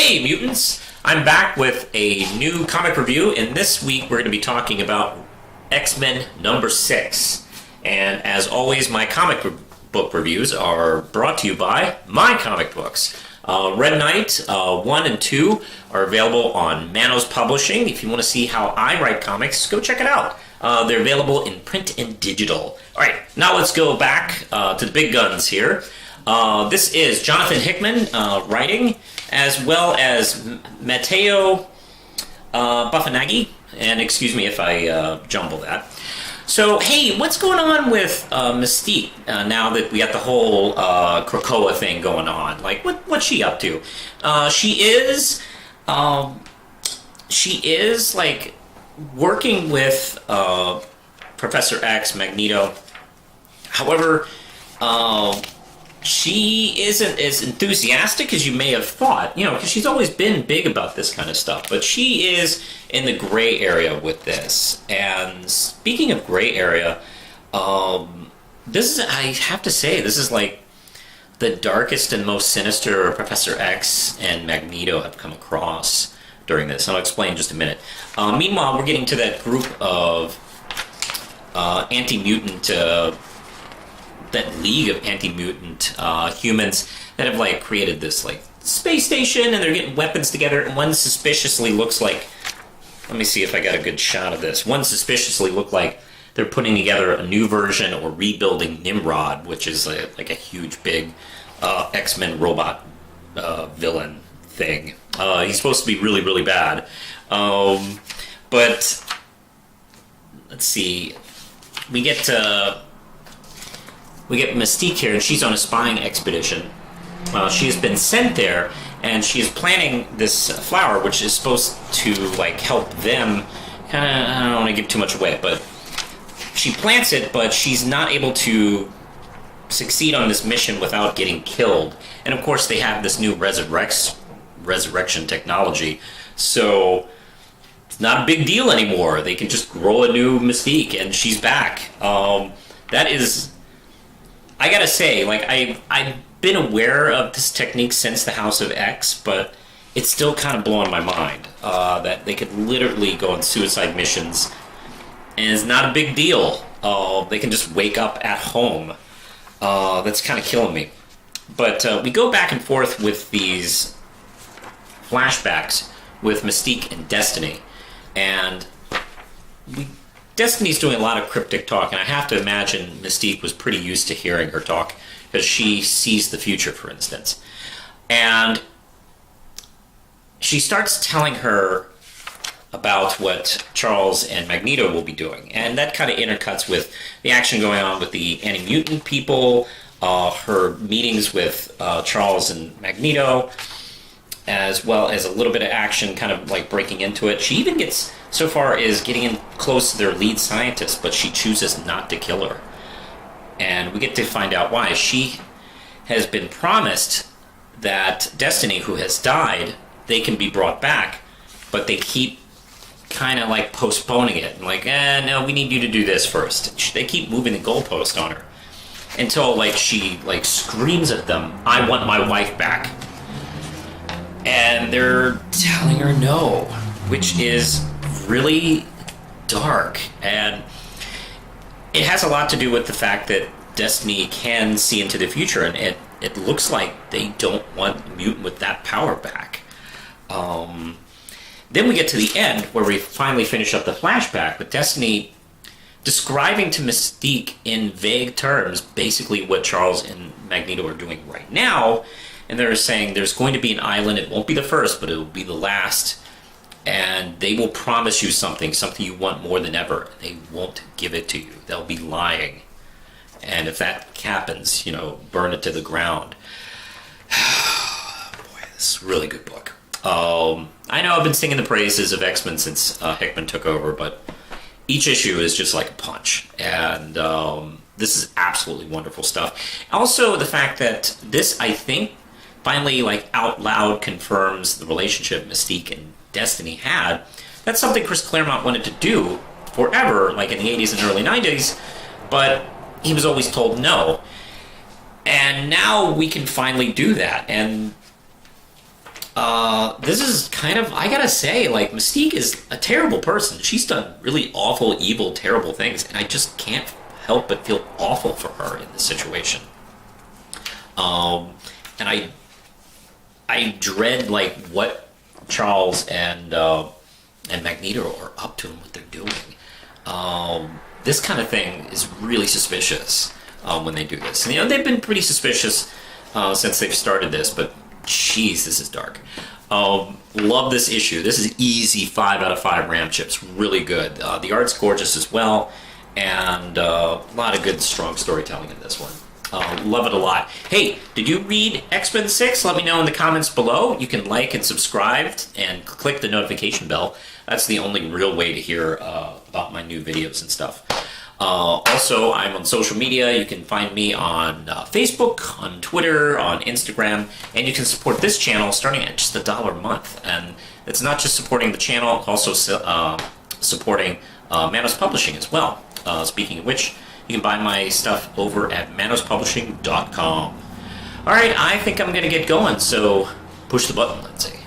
Hey mutants! I'm back with a new comic review, and this week we're going to be talking about X-Men number 6. And as always, my comic book reviews are brought to you by My Comic Books. Red Knight 1 and 2 are available on Manos Publishing. If you want to see how I write comics, go check it out. They're available in print and digital. Alright, now let's go back to the big guns here. This is Jonathan Hickman writing, as well as Matteo Buffanaghi, and excuse me if I jumble that. So, hey, what's going on with Mystique now that we got the whole Krakoa thing going on? Like, what's she up to? She is like working with Professor X, Magneto. However, she isn't as enthusiastic as you may have thought, because she's always been big about this kind of stuff. But she is in the gray area with this. And speaking of gray area, I have to say, this is like the darkest and most sinister Professor X and Magneto have come across during this. I'll explain in just a minute. Meanwhile, we're getting to that group of anti-mutant... that league of anti-mutant humans that have like created this like space station, and they're getting weapons together, and one suspiciously looks like, let me see if I got a good shot of this, one suspiciously looked like they're putting together a new version or rebuilding Nimrod, which is like a huge big X-Men robot villain thing. He's supposed to be really, really bad, but let's see, we get Mystique here, and she's on a spying expedition. She has been sent there, and she is planting this flower, which is supposed to like help them. I don't want to give too much away, but she plants it, but she's not able to succeed on this mission without getting killed. And of course, they have this new resurrection technology, so it's not a big deal anymore. They can just grow a new Mystique, and she's back. That is. I gotta say, like, I've been aware of this technique since the House of X, but it's still kind of blowing my mind that they could literally go on suicide missions, and it's not a big deal. They can just wake up at home. That's kind of killing me. But we go back and forth with these flashbacks with Mystique and Destiny, and Destiny's doing a lot of cryptic talk, and I have to imagine Mystique was pretty used to hearing her talk, because she sees the future, for instance. And she starts telling her about what Charles and Magneto will be doing, and that kind of intercuts with the action going on with the anti-mutant people, her meetings with Charles and Magneto, as well as a little bit of action kind of like breaking into it. She even gets so far as getting in close to their lead scientist, but she chooses not to kill her. And we get to find out why. She has been promised that Destiny, who has died, they can be brought back, but they keep kind of like postponing it. Like, no, we need you to do this first. They keep moving the goalpost on her until like she like screams at them, "I want my wife back." And they're telling her no, which is really dark. And it has a lot to do with the fact that Destiny can see into the future, and it looks like they don't want a mutant with that power back. Then we get to the end, where we finally finish up the flashback with Destiny describing to Mystique in vague terms basically what Charles and Magneto are doing right now. And they're saying there's going to be an island. It won't be the first, but it will be the last. And they will promise you something you want more than ever. They won't give it to you. They'll be lying. And if that happens, burn it to the ground. Boy, this is a really good book. I know I've been singing the praises of X-Men since Hickman took over, but each issue is just like a punch. And this is absolutely wonderful stuff. Also, the fact that this, I think, finally, like, out loud confirms the relationship Mystique and Destiny had. That's something Chris Claremont wanted to do forever, like in the 80s and early 90s, but he was always told no. And now we can finally do that. And This is kind of, I gotta say, like, Mystique is a terrible person. She's done really awful, evil, terrible things, and I just can't help but feel awful for her in this situation. And I dread, like, what Charles and Magneto are up to and what they're doing. This kind of thing is really suspicious when they do this. And, they've been pretty suspicious since they've started this, but jeez, this is dark. Love this issue. This is easy 5 out of 5 Ram chips. Really good. The art's gorgeous as well, and a lot of good, strong storytelling in this one. Love it a lot. Hey, did you read X-Men 6? Let me know in the comments below. You can like and subscribe and click the notification bell. That's the only real way to hear about my new videos and stuff. Also, I'm on social media. You can find me on Facebook, on Twitter, on Instagram, and you can support this channel starting at just $1 a month. And it's not just supporting the channel, also supporting Manos Publishing as well. Speaking of which, you can buy my stuff over at manospublishing.com. All right, I think I'm going to get going, so push the button, Lindsay.